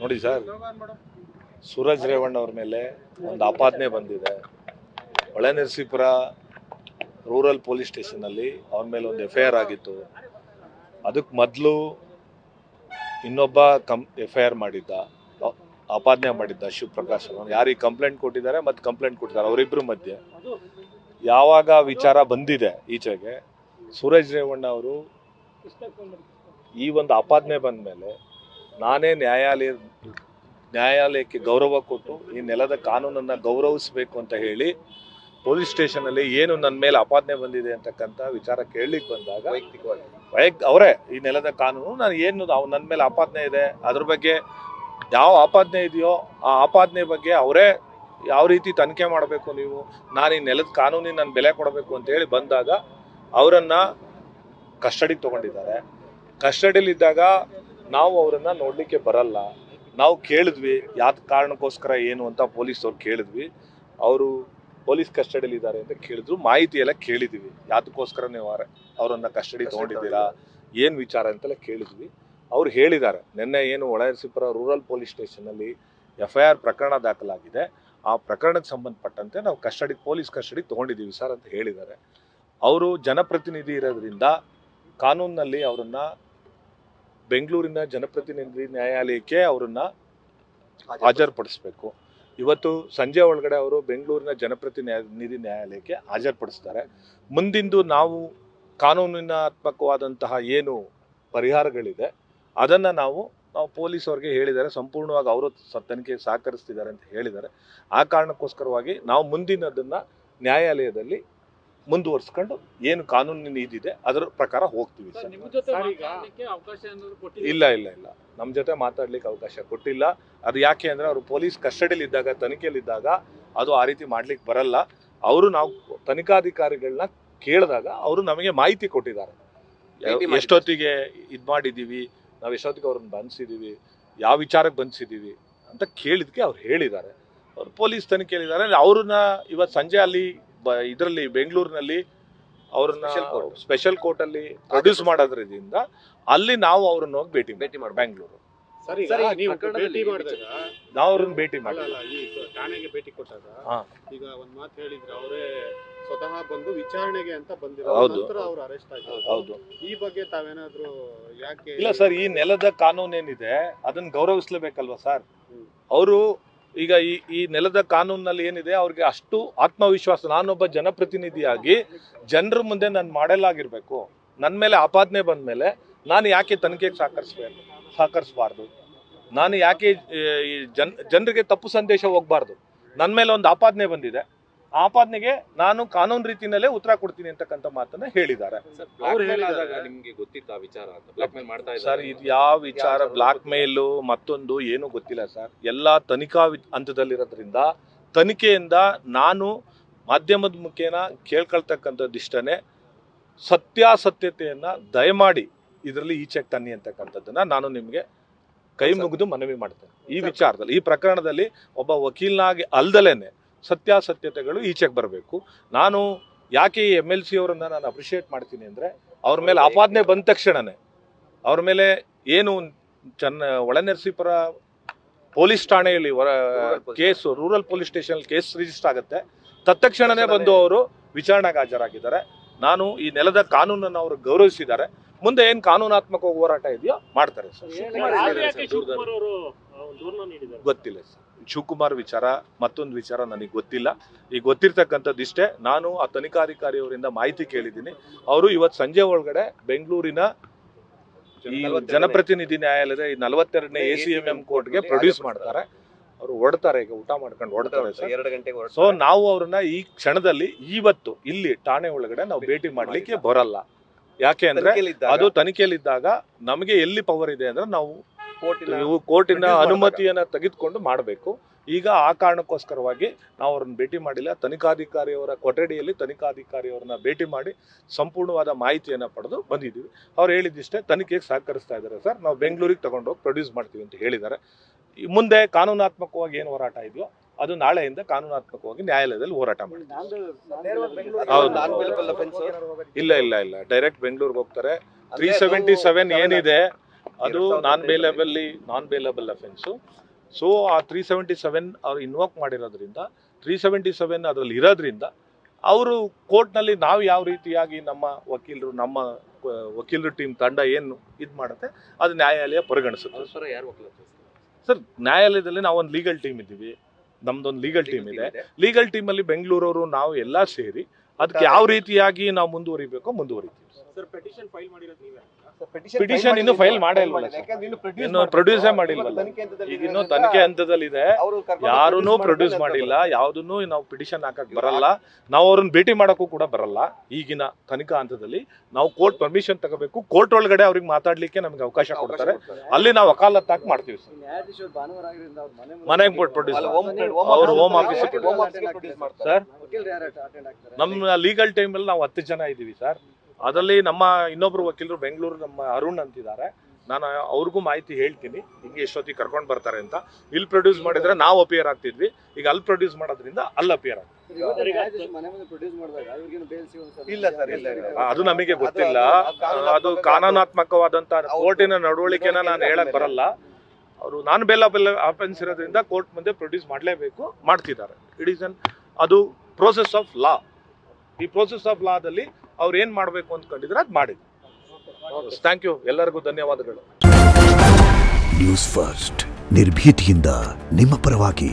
ನೋಡಿ ಸರ್, ಸೂರಜ್ ರೇವಣ್ಣ ಅವ್ರ ಮೇಲೆ ಒಂದು ಆಪಾದನೆ ಬಂದಿದೆ. ಹೊಳೆನರಸೀಪುರ ರೂರಲ್ ಪೊಲೀಸ್ ಸ್ಟೇಷನಲ್ಲಿ ಅವ್ರ ಮೇಲೆ ಒಂದು FIR ಆಗಿತ್ತು. ಅದಕ್ಕೆ ಮೊದಲು ಇನ್ನೊಬ್ಬ FIR ಮಾಡಿದ್ದ, ಆಪಾದನೆ ಮಾಡಿದ್ದ ಶಿವಪ್ರಕಾಶ್ ಅವರು. ಯಾರಿಗೆ ಕಂಪ್ಲೇಂಟ್ ಕೊಟ್ಟಿದ್ದಾರೆ ಮತ್ತು ಕಂಪ್ಲೇಂಟ್ ಕೊಟ್ಟಿದ್ದಾರೆ ಅವರಿಬ್ಬರ ಮಧ್ಯೆ ಯಾವಾಗ ವಿಚಾರ ಬಂದಿದೆ ಈಚೆಗೆ, ಸೂರಜ್ ರೇವಣ್ಣ ಅವರು ಈ ಒಂದು ಆಪಾದನೆ ಬಂದ ಮೇಲೆ ನಾನೇ ನ್ಯಾಯಾಲಯಕ್ಕೆ ಗೌರವ ಕೊಟ್ಟು ಈ ನೆಲದ ಕಾನೂನನ್ನು ಗೌರವಿಸಬೇಕು ಅಂತ ಹೇಳಿ ಪೊಲೀಸ್ ಸ್ಟೇಷನಲ್ಲಿ ಏನು ನನ್ನ ಮೇಲೆ ಆಪಾದನೆ ಬಂದಿದೆ ಅಂತಕ್ಕಂಥ ವಿಚಾರ ಕೇಳಲಿಕ್ಕೆ ಬಂದಾಗ ಅವರೇ ಈ ನೆಲದ ಕಾನೂನು ನಾನು ಏನು ನನ್ನ ಮೇಲೆ ಆಪಾದನೆ ಇದೆ ಅದ್ರ ಬಗ್ಗೆ ಯಾವ ಆಪಾದನೆ ಇದೆಯೋ ಆ ಆಪಾದನೆ ಬಗ್ಗೆ ಅವರೇ ಯಾವ ರೀತಿ ತನಿಖೆ ಮಾಡಬೇಕು, ನೀವು ನಾನು ಈ ನೆಲದ ಕಾನೂನಿಗೆ ನಾನು ಬೆಲೆ ಕೊಡಬೇಕು ಅಂತ ಹೇಳಿ ಬಂದಾಗ ಅವರನ್ನು ಕಸ್ಟಡಿಗೆ ತೊಗೊಂಡಿದ್ದಾರೆ. ಕಸ್ಟಡಿಯಲ್ಲಿದ್ದಾಗ ನಾವು ಅವರನ್ನು ನೋಡಲಿಕ್ಕೆ ಬರಲ್ಲ. ನಾವು ಕೇಳಿದ್ವಿ ಯಾವ ಕಾರಣಕ್ಕೋಸ್ಕರ ಏನು ಅಂತ ಪೊಲೀಸವ್ರು ಕೇಳಿದ್ವಿ. ಅವರು ಪೊಲೀಸ್ ಕಸ್ಟಡಿಯಲ್ಲಿದ್ದಾರೆ ಅಂತ ಕೇಳಿದ್ರು, ಮಾಹಿತಿ ಎಲ್ಲ ಕೇಳಿದ್ವಿ. ಯಾತಕ್ಕೋಸ್ಕರ ನೀವು ಅವರನ್ನು ಕಸ್ಟಡಿ ತೊಗೊಂಡಿದ್ದೀರಾ, ಏನು ವಿಚಾರ ಅಂತೆಲ್ಲ ಕೇಳಿದ್ವಿ. ಅವ್ರು ಹೇಳಿದ್ದಾರೆ ನಿನ್ನೆ ಏನು ಹೊಳೆನರಸೀಪುರ ರೂರಲ್ ಪೊಲೀಸ್ ಸ್ಟೇಷನಲ್ಲಿ FIR ಪ್ರಕರಣ ದಾಖಲಾಗಿದೆ, ಆ ಪ್ರಕರಣಕ್ಕೆ ಸಂಬಂಧಪಟ್ಟಂತೆ ನಾವು ಪೊಲೀಸ್ ಕಸ್ಟಡಿಗೆ ತೊಗೊಂಡಿದ್ದೀವಿ ಸರ್ ಅಂತ ಹೇಳಿದ್ದಾರೆ. ಅವರು ಜನಪ್ರತಿನಿಧಿ ಇರೋದ್ರಿಂದ ಕಾನೂನಿನಲ್ಲಿ ಅವರನ್ನು ಬೆಂಗಳೂರಿನ ಜನಪ್ರತಿನಿಧಿ ನ್ಯಾಯಾಲಯಕ್ಕೆ ಅವರನ್ನು ಹಾಜರುಪಡಿಸಬೇಕು. ಇವತ್ತು ಸಂಜೆ ಒಳಗಡೆ ಅವರು ಬೆಂಗಳೂರಿನ ಜನಪ್ರತಿನಿಧಿ ನ್ಯಾಯಾಲಯಕ್ಕೆ ಹಾಜರುಪಡಿಸ್ತಾರೆ. ಮುಂದಿಂದು ನಾವು ಕಾನೂನಿನಾತ್ಮಕವಾದಂತಹ ಏನು ಪರಿಹಾರಗಳಿದೆ ಅದನ್ನು ನಾವು ಪೊಲೀಸವ್ರಿಗೆ ಹೇಳಿದ್ದಾರೆ. ಸಂಪೂರ್ಣವಾಗಿ ಅವರು ತನಿಖೆಗೆ ಸಹಕರಿಸ್ತಿದ್ದಾರೆ ಅಂತ ಹೇಳಿದ್ದಾರೆ. ಆ ಕಾರಣಕ್ಕೋಸ್ಕರವಾಗಿ ನಾವು ಮುಂದಿನದನ್ನು ನ್ಯಾಯಾಲಯದಲ್ಲಿ ಮುಂದುವರಿಸ್ಕೊಂಡು ಏನು ಕಾನೂನಿನ ಇದಿದೆ ಅದರ ಪ್ರಕಾರ ಹೋಗ್ತೀವಿ ಸರ್. ಇಲ್ಲ ನಮ್ಮ ಜೊತೆ ಮಾತಾಡ್ಲಿಕ್ಕೆ ಅವಕಾಶ ಕೊಟ್ಟಿಲ್ಲ. ಅದು ಯಾಕೆ ಅಂದರೆ ಅವರು ಪೊಲೀಸ್ ಕಸ್ಟಡಿಯಲ್ಲಿದ್ದಾಗ, ತನಿಖೆಯಲ್ಲಿದ್ದಾಗ ಅದು ಆ ರೀತಿ ಮಾಡ್ಲಿಕ್ಕೆ ಬರಲ್ಲ. ಅವರು ನಾವು ತನಿಖಾಧಿಕಾರಿಗಳನ್ನ ಕೇಳಿದಾಗ ಅವರು ನಮಗೆ ಮಾಹಿತಿ ಕೊಟ್ಟಿದ್ದಾರೆ. ಎಷ್ಟೊತ್ತಿಗೆ ಇದು ಮಾಡಿದ್ದೀವಿ, ನಾವು ಎಷ್ಟೊತ್ತಿಗೆ ಅವ್ರನ್ನ ಬಂಧಿಸಿದ್ದೀವಿ, ಯಾವ ವಿಚಾರಕ್ಕೆ ಬಂಧಿಸಿದ್ದೀವಿ ಅಂತ ಕೇಳಿದ್ಕೆ ಅವ್ರು ಹೇಳಿದ್ದಾರೆ. ಅವರು ಪೊಲೀಸ್ ತನಿಖೆಯಲ್ಲಿದ್ದಾರೆ. ಅವ್ರನ್ನ ಇವತ್ತು ಸಂಜೆ ಅಲ್ಲಿ ಇದರಲ್ಲಿ ಬೆಂಗಳೂರಿನಲ್ಲಿ ಅವ್ರನ್ನ ಸ್ಪೆಷಲ್ ಕೋರ್ಟಲ್ಲಿ ಪ್ರೊಡ್ಯೂಸ್ ಮಾಡೋದ್ರಿಂದ ಅಲ್ಲಿ ನಾವು ಅವ್ರನ್ನ ಹೋಗಿ ಭೇಟಿ ಮಾಡಿ ಬೆಂಗಳೂರು ನಾವು ಅವ್ರನ್ನ ಭೇಟಿ ಮಾಡಿ ಠಾಣೆಗೆ ಭೇಟಿ ಕೊಟ್ಟಾಗ ಈಗ ಒಂದ್ ಮಾತು ಹೇಳಿದ್ರೆ ಅವರೇ ಸ್ವತಃ ಬಂದು ವಿಚಾರಣೆಗೆ ಅಂತ ಬಂದಿರೋ ನಂತರ ಅವರು ಅರೆಸ್ಟ್ ಆಗಿದ್ದಾರೆ. ಹೌದು, ಈ ಬಗ್ಗೆ ತಾವೇನಾದ್ರೂ ಯಾಕೆ? ಇಲ್ಲ ಸರ್, ಈ ನೆಲದ ಕಾನೂನು ಏನಿದೆ ಅದನ್ನ ಗೌರವಿಸಲೇಬೇಕಲ್ವಾ ಸರ್. ಅವರು ಈಗ ಈ ನೆಲದ ಕಾನೂನಲ್ಲಿ ಏನಿದೆ ಅವ್ರಿಗೆ ಅಷ್ಟು ಆತ್ಮವಿಶ್ವಾಸ, ನಾನೊಬ್ಬ ಜನಪ್ರತಿನಿಧಿಯಾಗಿ ಜನರ ಮುಂದೆ ನಾನು ಮಾಡಲಾಗಿರ್ಬೇಕು. ನನ್ನ ಮೇಲೆ ಆಪಾದನೆ ಬಂದ ಮೇಲೆ ನಾನು ಯಾಕೆ ತನಿಖೆಗೆ ಸಹಕರಿಸಬಾರ್ದು, ನಾನು ಯಾಕೆ ಜನರಿಗೆ ತಪ್ಪು ಸಂದೇಶ ಹೋಗ್ಬಾರ್ದು. ನನ್ನ ಮೇಲೆ ಒಂದು ಆಪಾದನೆ ಬಂದಿದೆ, ಆ ಆಪಾದನೆಗೆ ನಾನು ಕಾನೂನು ರೀತಿಯಲ್ಲೇ ಉತ್ತರ ಕೊಡ್ತೀನಿ ಅಂತಕ್ಕಂಥ ಮಾತನ್ನ ಹೇಳಿದ್ದಾರೆ. ಸರ್, ಇದು ಯಾವ ವಿಚಾರ ಬ್ಲಾಕ್ ಮೇಲು ಮತ್ತೊಂದು ಏನು ಗೊತ್ತಿಲ್ಲ ಸರ್. ಎಲ್ಲ ತನಿಖಾ ಹಂತದಲ್ಲಿರೋದ್ರಿಂದ ತನಿಖೆಯಿಂದ ನಾನು ಮಾಧ್ಯಮದ ಮುಖೇನ ಕೇಳ್ಕೊಳ್ತಕ್ಕಂಥದ್ದಿಷ್ಟೇ, ಸತ್ಯಾಸತ್ಯತೆಯನ್ನ ದಯಮಾಡಿ ಇದರಲ್ಲಿ ಈಚೆಗೆ ತನ್ನಿ ಅಂತಕ್ಕಂಥದ್ದನ್ನ ನಾನು ನಿಮಗೆ ಕೈ ಮುಗಿದು ಮನವಿ ಮಾಡ್ತೇನೆ. ಈ ವಿಚಾರದಲ್ಲಿ, ಈ ಪ್ರಕರಣದಲ್ಲಿ ಒಬ್ಬ ವಕೀಲನಾಗಿ ಅಲ್ದಲೇನೆ ಸತ್ಯಾಸತ್ಯತೆಗಳು ಈಚೆಗೆ ಬರಬೇಕು. ನಾನು ಯಾಕೆ ಈ MLC ಅವರನ್ನ ನಾನು ಅಪ್ರಿಷಿಯೇಟ್ ಮಾಡ್ತೀನಿ ಅಂದರೆ, ಅವ್ರ ಮೇಲೆ ಆಪಾದನೆ ಬಂದ ತಕ್ಷಣನೇ ಅವ್ರ ಮೇಲೆ ಏನು ಹೊಳೆನರಸೀಪುರ ಪೊಲೀಸ್ ಠಾಣೆಯಲ್ಲಿ case, rural police station case register ಆಗುತ್ತೆ, ತತ್ಕ್ಷಣನೇ ಬಂದು ಅವರು ವಿಚಾರಣೆಗೆ ಹಾಜರಾಗಿದ್ದಾರೆ. ನಾನು ಈ ನೆಲದ ಕಾನೂನನ್ನು ಅವರು ಗೌರವಿಸಿದ್ದಾರೆ. ಮುಂದೆ ಏನು ಕಾನೂನಾತ್ಮಕ ಹೋರಾಟ ಇದೆಯೋ ಮಾಡ್ತಾರೆ ಸರ್. ಗೊತ್ತಿಲ್ಲ ಸರ್, ಶಿವಕುಮಾರ್ ವಿಚಾರ ಮತ್ತೊಂದು ವಿಚಾರ ನನಗೆ ಗೊತ್ತಿಲ್ಲ. ಈಗ ಗೊತ್ತಿರ್ತಕ್ಕಂಥದ್ದು ಇಷ್ಟೇ, ನಾನು ಆ ತನಿಖಾಧಿಕಾರಿಯವರಿಂದ ಮಾಹಿತಿ ಕೇಳಿದ್ದೀನಿ. ಅವರು ಇವತ್ತು ಸಂಜೆ ಒಳಗಡೆ ಬೆಂಗಳೂರಿನ ಈ ಜನಪ್ರತಿನಿಧಿ ನ್ಯಾಯಾಲಯದ ಈ 42ನೇ ACMM ಕೋರ್ಟ್ಗೆ ಪ್ರೊಡ್ಯೂಸ್ ಮಾಡ್ತಾರೆ. ಅವರು ಹೊಡ್ತಾರೆ, ಈಗ ಊಟ ಮಾಡ್ಕೊಂಡು ಹೊಡ್ತಾರೆ ಸರ್. 2 ಗಂಟೆಗೆ. ಸೊ ನಾವು ಅವ್ರನ್ನ ಈ ಕ್ಷಣದಲ್ಲಿ ಇವತ್ತು ಇಲ್ಲಿ ಠಾಣೆ ಒಳಗಡೆ ನಾವು ಭೇಟಿ ಮಾಡ್ಲಿಕ್ಕೆ ಬರಲ್ಲ. ಯಾಕೆ ಅಂದ್ರೆ ಅದು ತನಿಖೆಯಲ್ಲಿದ್ದಾಗ ನಮಗೆ ಎಲ್ಲಿ ಪವರ್ ಇದೆ ಅಂದ್ರೆ ನಾವು ಕೋರ್ಟಿನ ಅನುಮತಿಯನ್ನ ತೆಗೆದುಕೊಂಡು ಮಾಡಬೇಕು. ಈಗ ಆ ಕಾರಣಕ್ಕೋಸ್ಕರವಾಗಿ ನಾವು ಅವ್ರನ್ನ ಭೇಟಿ ಮಾಡಿಲ್ಲ. ತನಿಖಾಧಿಕಾರಿಯವರ ಕೊಠಡಿಯಲ್ಲಿ ತನಿಖಾಧಿಕಾರಿಯವರನ್ನ ಭೇಟಿ ಮಾಡಿ ಸಂಪೂರ್ಣವಾದ ಮಾಹಿತಿಯನ್ನು ಪಡೆದು ಬಂದಿದ್ದೀವಿ. ಅವ್ರು ಹೇಳಿದಿಷ್ಟೇ, ತನಿಖೆಗೆ ಸಹಕರಿಸ್ತಾ ಇದ್ದಾರೆ ಸರ್, ನಾವು ಬೆಂಗಳೂರಿಗೆ ತಗೊಂಡೋಗಿ ಪ್ರೊಡ್ಯೂಸ್ ಮಾಡ್ತೀವಿ ಅಂತ ಹೇಳಿದ್ದಾರೆ. ಮುಂದೆ ಕಾನೂನಾತ್ಮಕವಾಗಿ ಏನು ಹೋರಾಟ ಇದೆಯೋ ಅದು ನಾಳೆಯಿಂದ ಕಾನೂನಾತ್ಮಕವಾಗಿ ನ್ಯಾಯಾಲಯದಲ್ಲಿ ಹೋರಾಟ ಮಾಡ್ತೀವಿ. ಇಲ್ಲ ಡೈರೆಕ್ಟ್ ಬೆಂಗಳೂರಿಗೆ ಹೋಗ್ತಾರೆ. 377 ಏನಿದೆ ಅದು ನಾನ್ ಬೇಲಬಲ್ ಅಫೆನ್ಸು. ಸೊ ಆ 377 ಅವ್ರು ಇನ್ವೋಕ್ ಮಾಡಿರೋದ್ರಿಂದ 377 ಅದರಲ್ಲಿ ಇರೋದ್ರಿಂದ ಅವರು ಕೋರ್ಟ್ನಲ್ಲಿ ನಾವು ಯಾವ ರೀತಿಯಾಗಿ ನಮ್ಮ ವಕೀಲರು ಟೀಮ್ ತಂಡ ಏನು ಇದು ಮಾಡುತ್ತೆ ಅದು ನ್ಯಾಯಾಲಯ ಪರಿಗಣಿಸುತ್ತೆ. ಸರ್ ನ್ಯಾಯಾಲಯದಲ್ಲಿ ನಾವು ಒಂದು ಲೀಗಲ್ ಟೀಮ್ ಇದ್ದೀವಿ, ನಮ್ದೊಂದು ಲೀಗಲ್ ಟೀಮ್ ಇದೆ. ಲೀಗಲ್ ಟೀಮಲ್ಲಿ ಬೆಂಗಳೂರವರು ನಾವು ಎಲ್ಲ ಸೇರಿ ಅದಕ್ಕೆ ಯಾವ ರೀತಿಯಾಗಿ ನಾವು ಮುಂದುವರಿಬೇಕು ಮುಂದುವರಿತೀವಿ. ಪಿಟಿಷನ್ ಇನ್ನು ಫೈಲ್ ಮಾಡೇ ಇಲ್ವಲ್ಲ, ಇನ್ನು ಪ್ರೊಡ್ಯೂಸೇ ಮಾಡಿಲ್ವಲ್ಲ, ಈಗ ಇನ್ನು ತನಿಖೆ ಹಂತದಲ್ಲಿದೆ, ಯಾರನ್ನೂ ಪ್ರೊಡ್ಯೂಸ್ ಮಾಡಿಲ್ಲ, ಯಾವುದನ್ನು ನಾವು ಪಿಟಿಷನ್ ಹಾಕಕ್ ಬರಲ್ಲ, ನಾವು ಅವ್ರನ್ನ ಭೇಟಿ ಮಾಡಕ್ಕೂ ಕೂಡ ಬರಲ್ಲ. ಈಗಿನ ತನಿಖಾ ಹಂತದಲ್ಲಿ ನಾವು ಕೋರ್ಟ್ ಪರ್ಮಿಷನ್ ತಗೋಬೇಕು, ಕೋರ್ಟ್ ಒಳಗಡೆ ಅವ್ರಿಗೆ ಮಾತಾಡ್ಲಿಕ್ಕೆ ನಮ್ಗೆ ಅವಕಾಶ ಕೊಡ್ತಾರೆ, ಅಲ್ಲಿ ನಾವು ವಕಾಲತ್ ಹಾಕಿ ಮಾಡ್ತೀವಿ ಸರ್. ಮನೆಗೆ ಪ್ರೊಡ್ಯೂಸ್ ಅವ್ರು ಹೋಮ್ ಆಫೀಸ್ ಸರ್. ನಮ್ಮ ಲೀಗಲ್ ಟೈಮಲ್ಲಿ ನಾವು 10 ಜನ ಇದ್ದೀವಿ ಸರ್. ಅದರಲ್ಲಿ ನಮ್ಮ ಇನ್ನೊಬ್ರು ವಕೀಲರು ಬೆಂಗಳೂರು ನಮ್ಮ ಅರುಣ್ ಅಂತಿದ್ದಾರೆ, ನಾನು ಅವ್ರಿಗೂ ಮಾಹಿತಿ ಹೇಳ್ತೀನಿ ಹಿಂಗೆ ಎಷ್ಟೊತ್ತಿಗೆ ಕರ್ಕೊಂಡು ಬರ್ತಾರೆ ಅಂತ. ಇಲ್ಲಿ ಪ್ರೊಡ್ಯೂಸ್ ಮಾಡಿದ್ರೆ ನಾವು ಅಪಿಯರ್ ಆಗ್ತಿದ್ವಿ, ಈಗ ಅಲ್ಲಿ ಪ್ರೊಡ್ಯೂಸ್ ಮಾಡೋದ್ರಿಂದ ಅಲ್ಲಿ ಅಪಿಯರ್ ಆಗ್ತೀವಿ. ಅದು ನಮಗೆ ಗೊತ್ತಿಲ್ಲ, ಅದು ಕಾನೂನಾತ್ಮಕವಾದಂತ ಕೋರ್ಟಿನ ನಡವಳಿಕೆನ ನಾನು ಹೇಳಕ್ ಬರಲ್ಲ. ಅವರು ನಾನ್ ಬೇಲಬಲ್ ಅಫೆನ್ಸ್ ಇರೋದ್ರಿಂದ ಕೋರ್ಟ್ ಮುಂದೆ ಪ್ರೊಡ್ಯೂಸ್ ಮಾಡಲೇಬೇಕು, ಮಾಡ್ತಿದ್ದಾರೆ. ಇಟ್ ಈಸ್ ಅದು ಪ್ರೋಸೆಸ್ ಆಫ್ ಲಾ. ಈ ಪ್ರೋಸೆಸ್ ಆಫ್ ಲಾದಲ್ಲಿ ಅವ್ರು ಏನ್ ಮಾಡ್ಬೇಕು ಅಂದ್ಕೊಂಡಿದ್ರೆ ಅದು ಮಾಡಿದ್ರು. ಥ್ಯಾಂಕ್ ಯು, ಎಲ್ಲರಿಗೂ ಧನ್ಯವಾದಗಳು. ನ್ಯೂಸ್ ಫಸ್ಟ್ ನಿರ್ಭೀತಿಯಿಂದ ನಿಮ್ಮ ಪರವಾಗಿ.